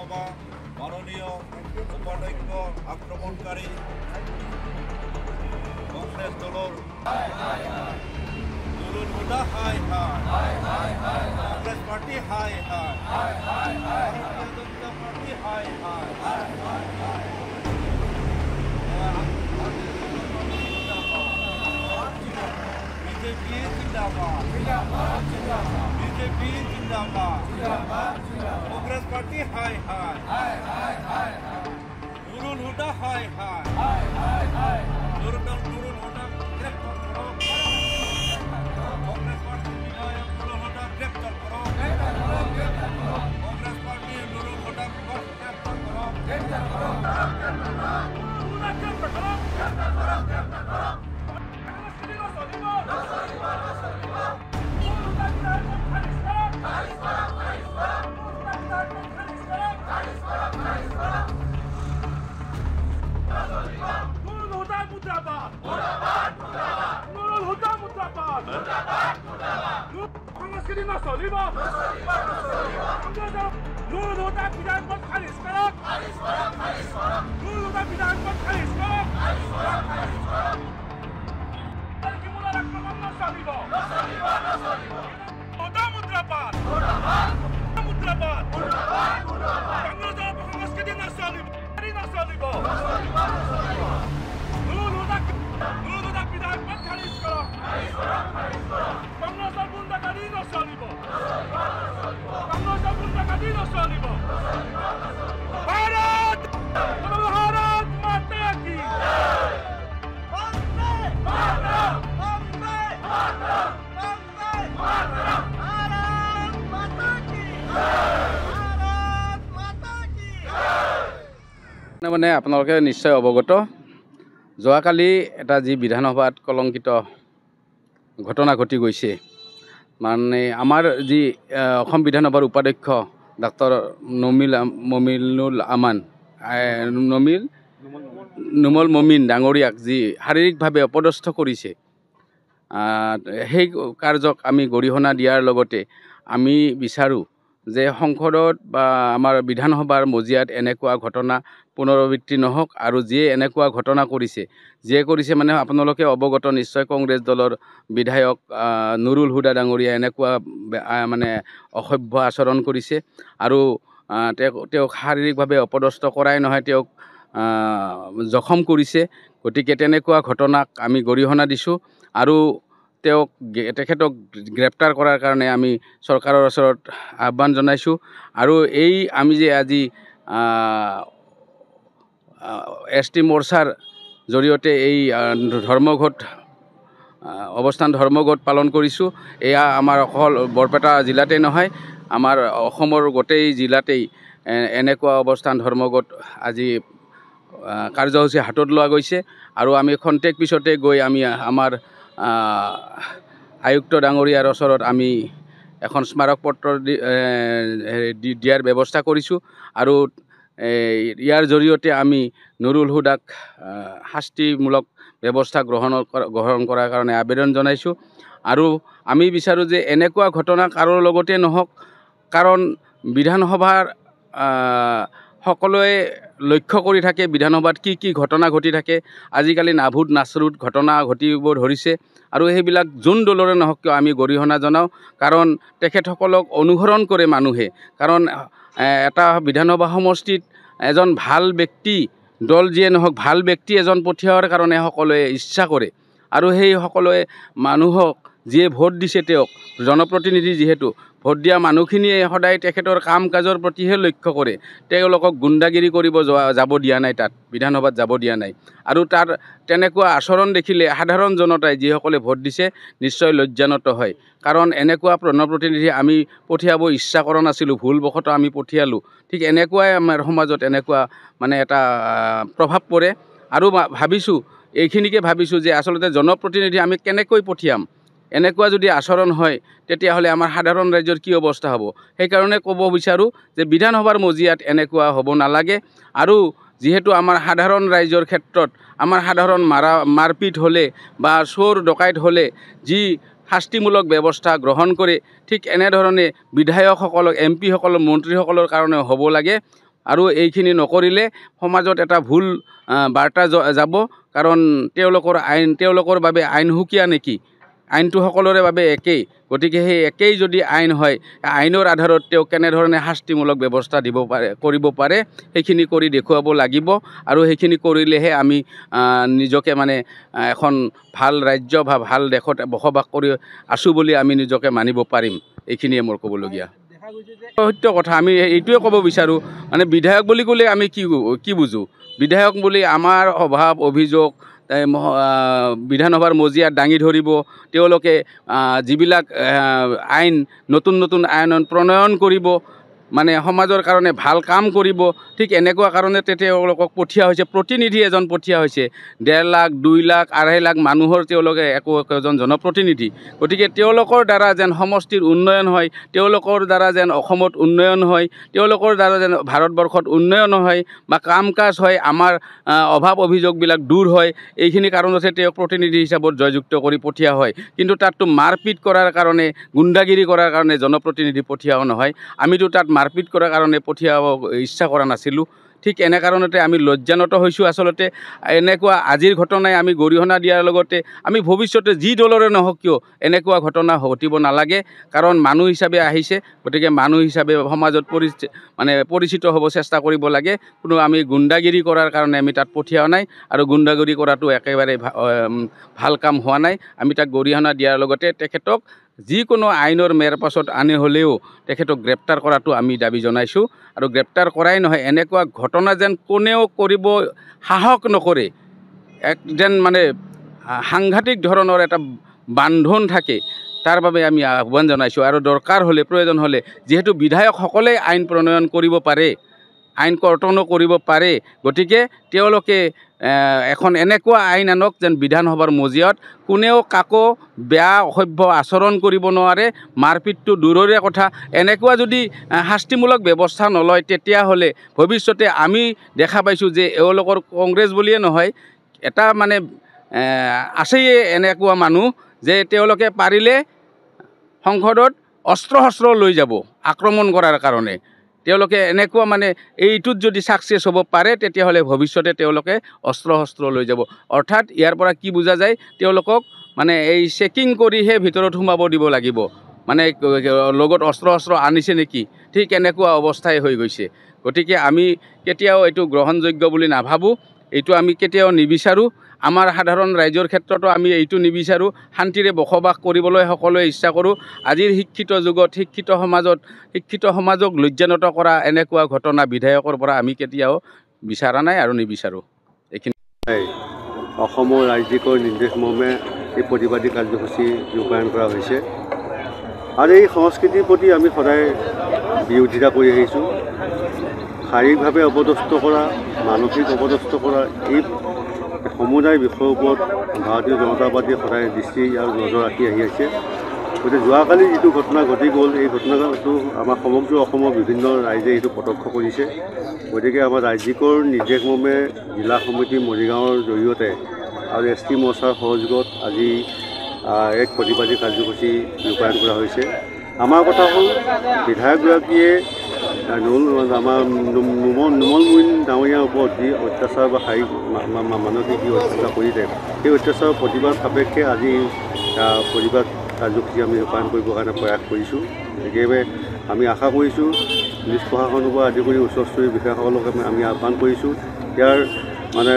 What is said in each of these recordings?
বিধানসভা মাননীয় উপাধ্যক্ষ আক্রমণকারী কংগ্রেস দলের নুরুল হুদা হাই হাই কংগ্রেস পার্টি হাই হাই ভারতীয় জনতা পার্টি হাই হাই বিজেপি জিন্দাবাদ বিজেপি জিন্দাবাদ কংগ্রেস পার্টি হাই হাই নুরুল হুদা হাই হাই নুরুল হুদা গ্রেপ্তার করো কংগ্রেস পার্টি বিধায়ক নুরুল হুদা গ্রেপ্তার করো কংগ্রেস পার্টি নুরুল হুদা গ্রেপ্তার করো মানে আপোনালোকে নিশ্চয় অৱগত যোৱাকালি এটা যি বিধানসভাত কলংকিত ঘটনা ঘটি গৈছে মানে আমাৰ যি অসম বিধানসভাৰ উপাধ্যক্ষ ডাক্তৰ মমিনুল আমান নুমল মমিন ডাঙৰীয়াক যি শাৰীৰিকভাৱে অপদস্থ কৰিছে সেই কাৰ্যক আমি গৰিহণা দিয়াৰ লগতে আমি বিচাৰোঁ যে সংসদত বা আমাৰ বিধানসভাৰ মজিয়াত এনেকুৱা ঘটনা পুনৰাবৃত্তি নহওক আৰু যিয়ে এনেকুৱা ঘটনা কৰিছে মানে আপোনালোকে অৱগত নিশ্চয় কংগ্ৰেছ দলৰ বিধায়ক নুৰুল হুদা ডাঙৰীয়া এনেকুৱা মানে অসভ্য আচৰণ কৰিছে আৰু তেওঁক শাৰীৰিকভাৱে অপদস্থ কৰাই নহয় তেওঁক জখম কৰিছে গতিকে তেনেকুৱা ঘটনাক আমি গৰিহণা দিছোঁ আৰু তেখেতক গ্ৰেপ্তাৰ কৰাৰ কাৰণে আমি চৰকাৰৰ ওচৰত আহ্বান জনাইছোঁ আৰু এই আমি যে আজি ST মৰ্চাৰ জৰিয়তে এই ধৰ্মঘট অৱস্থান ধৰ্মঘট পালন কৰিছোঁ এয়া আমাৰ অকল বৰপেটা জিলাতে নহয় আমাৰ অসমৰ গোটেই জিলাতেই এনেকুৱা অৱস্থান ধৰ্মঘট আজি কাৰ্যসূচী হাতত লোৱা গৈছে আৰু আমি খন্তেক পিছতে গৈ আমি আমাৰ আয়ুক্ত ডাঙৰীয়াৰ ওচৰত আমি এখন স্মাৰক পত্ৰ দিয়াৰ ব্যৱস্থা কৰিছোঁ আৰু ইয়াৰ জৰিয়তে আমি নুৰুল হুদাক শাস্তিমূলক ব্যৱস্থা গ্ৰহণ কৰাৰ কাৰণে আবেদন জনাইছোঁ আৰু আমি বিচাৰোঁ যে এনেকুৱা ঘটনা কাৰো লগতে নহওক কাৰণ বিধানসভাৰ সকলোৱে লক্ষ্য কৰি থাকে বিধানসভাত কি ঘটনা ঘটি থাকে আজিকালি নাভুত নাচৰুত ঘটনা ঘটিব ধৰিছে আৰু সেইবিলাক যোন দলৰে নহওক কিয় আমি গৰিহণা জনাওঁ কাৰণ তেখেতসকলক অনুসৰণ কৰে মানুহে কাৰণ এটা বিধানসভা সমষ্টিত এজন ভাল ব্যক্তি দল যিয়ে নহওক ভাল ব্যক্তি এজন পঠিওৱাৰ কাৰণে সকলোৱে ইচ্ছা কৰে আৰু সেই সকলোৱে মানুহক যিয়ে ভোট দিছে তেওঁক জনপ্ৰতিনিধি যিহেতু ভোট দিয়া মানুহখিনিয়ে সদায় তেখেতৰ কাম কাজৰ প্ৰতিহে লক্ষ্য কৰে তেওঁলোকক গুণ্ডাগিৰি কৰিব যাব দিয়া নাই তাত বিধানসভাত যাব দিয়া নাই আৰু তাৰ তেনেকুৱা আচৰণ দেখিলে সাধাৰণ জনতাই যিসকলে ভোট দিছে নিশ্চয় লজ্জানত হয় কাৰণ এনেকুৱা জনপ্ৰতিনিধি আমি পঠিয়াব ইচ্ছা কৰা নাছিলোঁ ভুলবশতঃ আমি পঠিয়ালোঁ ঠিক এনেকুৱাই আমাৰ সমাজত এনেকুৱা মানে এটা প্ৰভাৱ পৰে আৰু এইখিনিকে ভাবিছোঁ যে আচলতে জনপ্ৰতিনিধি আমি কেনেকৈ পঠিয়াম এনেকুৱা যদি আচৰণ হয় তেতিয়াহ'লে আমাৰ সাধাৰণ ৰাইজৰ কি অৱস্থা হ'ব সেইকাৰণে ক'ব বিচাৰোঁ যে বিধানসভাৰ মজিয়াত এনেকুৱা হ'ব নালাগে আৰু যিহেতু আমাৰ সাধাৰণ ৰাইজৰ ক্ষেত্ৰত আমাৰ সাধাৰণ মাৰপিট হ'লে বা চোৰ ডকাইত হ'লে যি শাস্তিমূলক ব্যৱস্থা গ্ৰহণ কৰে ঠিক এনেধৰণে বিধায়কসকলক MP সকলৰ মন্ত্ৰীসকলৰ কাৰণে হ'ব লাগে আৰু এইখিনি নকৰিলে সমাজত এটা ভুল বাৰ্তা যাব কাৰণ তেওঁলোকৰ বাবে আইন সুকীয়া নেকি আইনটো সকলোৰে বাবে একেই গতিকে সেই একেই যদি আইন হয় আইনৰ আধাৰত তেওঁ কেনেধৰণে শাস্তিমূলক ব্যৱস্থা কৰিব পাৰে সেইখিনি কৰি দেখুৱাব লাগিব আৰু সেইখিনি কৰিলেহে আমি নিজকে মানে এখন ভাল ৰাজ্য বা ভাল দেশত বসবাস কৰি আছোঁ বুলি আমি নিজকে মানিব পাৰিম এইখিনিয়ে মোৰ ক'বলগীয়া সত্য কথা আমি এইটোৱে ক'ব বিচাৰোঁ মানে বিধায়ক বুলি ক'লে আমি কি বুজোঁ বিধায়ক বুলি আমাৰ অভাৱ অভিযোগ বিধানসভাৰ মজিয়াত দাঙি ধৰিব তেওঁলোকে যিবিলাক আইন নতুন আইন প্ৰণয়ন কৰিব মানে সমাজৰ কাৰণে ভাল কাম কৰিব ঠিক এনেকুৱা কাৰণতে তেওঁলোকক পঠিওৱা হৈছে প্ৰতিনিধি এজন পঠিওৱা হৈছে 1.5 লাখ 2 লাখ 2.5 লাখ মানুহৰ তেওঁলোকে একোজন জনপ্ৰতিনিধি গতিকে তেওঁলোকৰ দ্বাৰা যেন সমষ্টিৰ উন্নয়ন হয় তেওঁলোকৰ দ্বাৰা যেন অসমত উন্নয়ন হয় তেওঁলোকৰ দ্বাৰা যেন ভাৰতবৰ্ষত উন্নয়ন হয় বা কাম কাজ হয় আমাৰ অভাৱ অভিযোগবিলাক দূৰ হয় এইখিনি কাৰণতে তেওঁ প্ৰতিনিধি হিচাপত জয়যুক্ত কৰি পঠিওৱা হয় কিন্তু তাততো মাৰপিট কৰাৰ কাৰণে গুণ্ডাগিৰি কৰাৰ কাৰণে জনপ্ৰতিনিধি পঠিওৱা নহয় আমিতো তাত মাৰপিট কৰাৰ কাৰণে পঠিয়াব ইচ্ছা কৰা নাছিলোঁ ঠিক এনে কাৰণতে আমি লজ্জানত হৈছোঁ আচলতে এনেকুৱা আজিৰ ঘটনাই আমি গৰিহণা দিয়াৰ লগতে আমি ভৱিষ্যতে যি দলৰে নহওক কিয় এনেকুৱা ঘটনা ঘটিব নালাগে কাৰণ মানুহ হিচাপে আহিছে গতিকে মানুহ হিচাপে সমাজত পৰিচিত হ'ব চেষ্টা কৰিব লাগে কোনো আমি গুণ্ডাগিৰি কৰাৰ কাৰণে আমি তাত পঠিওৱা নাই আৰু গুণ্ডাগিৰি কৰাটো একেবাৰে ভাল কাম হোৱা নাই আমি তাক গৰিহণা দিয়াৰ লগতে তেখেতক যিকোনো আইনৰ মেৰ পাছত আনি হ'লেও তেখেতক গ্ৰেপ্তাৰ কৰাটো আমি দাবী জনাইছোঁ আৰু গ্ৰেপ্তাৰ কৰাই নহয় এনেকুৱা ঘটনা যেন কোনেও কৰিব সাহস নকৰে যেন মানে সাংঘাতিক ধৰণৰ এটা বান্ধোন থাকে তাৰ বাবে আমি আহ্বান জনাইছোঁ আৰু দৰকাৰ হ'লে প্ৰয়োজন হ'লে যিহেতু বিধায়কসকলে আইন প্ৰণয়ন কৰিব পাৰে আইন কৰ্তনো কৰিব পাৰে গতিকে তেওঁলোকে এখন এনেকুৱা আইন আনক যেন বিধানসভাৰ মজিয়াত কোনেও কাকো বেয়া অসভ্য আচৰণ কৰিব নোৱাৰে মাৰপিটটো দূৰৰে কথা এনেকুৱা যদি শাস্তিমূলক ব্যৱস্থা নলয় তেতিয়াহ'লে ভৱিষ্যতে আমি দেখা পাইছোঁ যে এওঁলোকৰ কংগ্ৰেছ বুলিয়ে নহয় এটা মানে আছেই এনেকুৱা মানুহ যে তেওঁলোকে পাৰিলে সংসদত অস্ত্ৰ শস্ত্ৰ লৈ যাব আক্ৰমণ কৰাৰ কাৰণে তেওঁলোকে এনেকুৱা মানে এইটোত যদি ছাকচেছ হ'ব পাৰে তেতিয়াহ'লে ভৱিষ্যতে তেওঁলোকে অস্ত্ৰ শস্ত্ৰ লৈ যাব অৰ্থাৎ ইয়াৰ পৰা কি বুজা যায় তেওঁলোকক মানে এই চেকিং কৰিহে ভিতৰত সোমাব দিব লাগিব মানে লগত অস্ত্ৰ শস্ত্ৰ আনিছে নেকি ঠিক এনেকুৱা অৱস্থাই হৈ গৈছে গতিকে আমি কেতিয়াও এইটো গ্ৰহণযোগ্য বুলি নাভাবোঁ এইটো আমি কেতিয়াও নিবিচাৰোঁ আমাৰ সাধাৰণ ৰাইজৰ ক্ষেত্ৰতো আমি এইটো নিবিচাৰোঁ শান্তিৰে বসবাস কৰিবলৈ সকলোৱে ইচ্ছা কৰোঁ আজিৰ শিক্ষিত যুগত শিক্ষিত সমাজক লজ্জানত কৰা এনেকুৱা ঘটনা বিধায়কৰ পৰা আমি কেতিয়াও বিচাৰা নাই আৰু নিবিচাৰোঁ এইখিনি অসমৰ ৰাজ্যিকৰ নিৰ্দেশমৰ্মে এই প্ৰতিবাদী কাৰ্যসূচী ৰূপায়ণ কৰা হৈছে আৰু এই সংস্কৃতিৰ প্ৰতি আমি সদায় বিৰোধিতা কৰি আহিছোঁ শাৰীৰিকভাৱে অপদস্থ কৰা মানসিক অপদস্থ কৰা এই সমুদায় বিষয়ৰ ওপৰত ভাৰতীয় জনতা পাৰ্টীয়ে সদায় দৃষ্টি আৰু নজৰ ৰাখি আহি আছে গতিকে যোৱাকালি যিটো ঘটনা ঘটি গ'ল এই ঘটনাটো আমাৰ সমগ্ৰ অসমৰ বিভিন্ন ৰাইজে এইটো প্ৰত্যক্ষ কৰিছে গতিকে আমাৰ ৰাজ্যিকৰ নিৰ্দেশমৰ্মে জিলা সমিতি মৰিগাঁৱৰ জৰিয়তে আৰু ST মৰ্চাৰ সহযোগত আজি এক প্ৰতিবাদী কাৰ্যসূচী ৰূপায়ণ কৰা হৈছে আমাৰ কথা হ'ল বিধায়কগৰাকীয়ে আমাৰ নুমল মুইন ডাঙৰীয়াৰ ওপৰত যি অত্যাচাৰ বা শাৰীৰিক মানসিক যি অত্যাচাৰ কৰিলে সেই অত্যাচাৰৰ প্ৰতিবাদ সাপেক্ষে আজি প্ৰতিবাদ কাৰ্যসূচী আমি ৰূপায়ণ কৰিবৰ কাৰণে প্ৰয়াস কৰিছোঁ একেবাৰে আমি আশা কৰিছোঁ পুলিচ প্ৰশাসনৰ পৰা আদি কৰি উচ্চস্তৰীয় বিষয়াসকলক আমি আহ্বান কৰিছোঁ ইয়াৰ মানে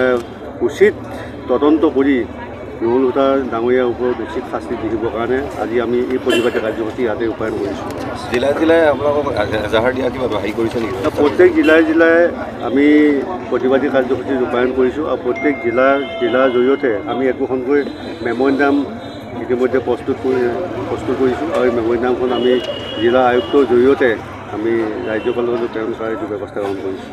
উচিত তদন্ত কৰি নুমল হুদাৰ ডাঙৰীয়াৰ ওপৰত উচিত শাস্তি দিবৰ কাৰণে আজি আমি এই প্ৰতিবাদী কাৰ্যসূচী ইয়াতে ৰূপায়ণ কৰিছোঁ জিলাই আপোনালোকক এজাহাৰ দিয়া কিবা হেৰি কৰিছে নেকি প্ৰত্যেক জিলাই আমি প্ৰতিবাদী কাৰ্যসূচী ৰূপায়ণ কৰিছোঁ আৰু প্ৰত্যেক জিলাৰ জৰিয়তে আমি একোখনকৈ মেম'ৰেণ্ডাম ইতিমধ্যে প্ৰস্তুত কৰিছোঁ আৰু এই মেম'ৰেণ্ডামখন আমি জিলা আয়ুক্তৰ জৰিয়তে আমি ৰাজ্যপালৰ লগত প্ৰেৰণ কৰাৰ এইটো ব্যৱস্থা গ্ৰহণ কৰিছোঁ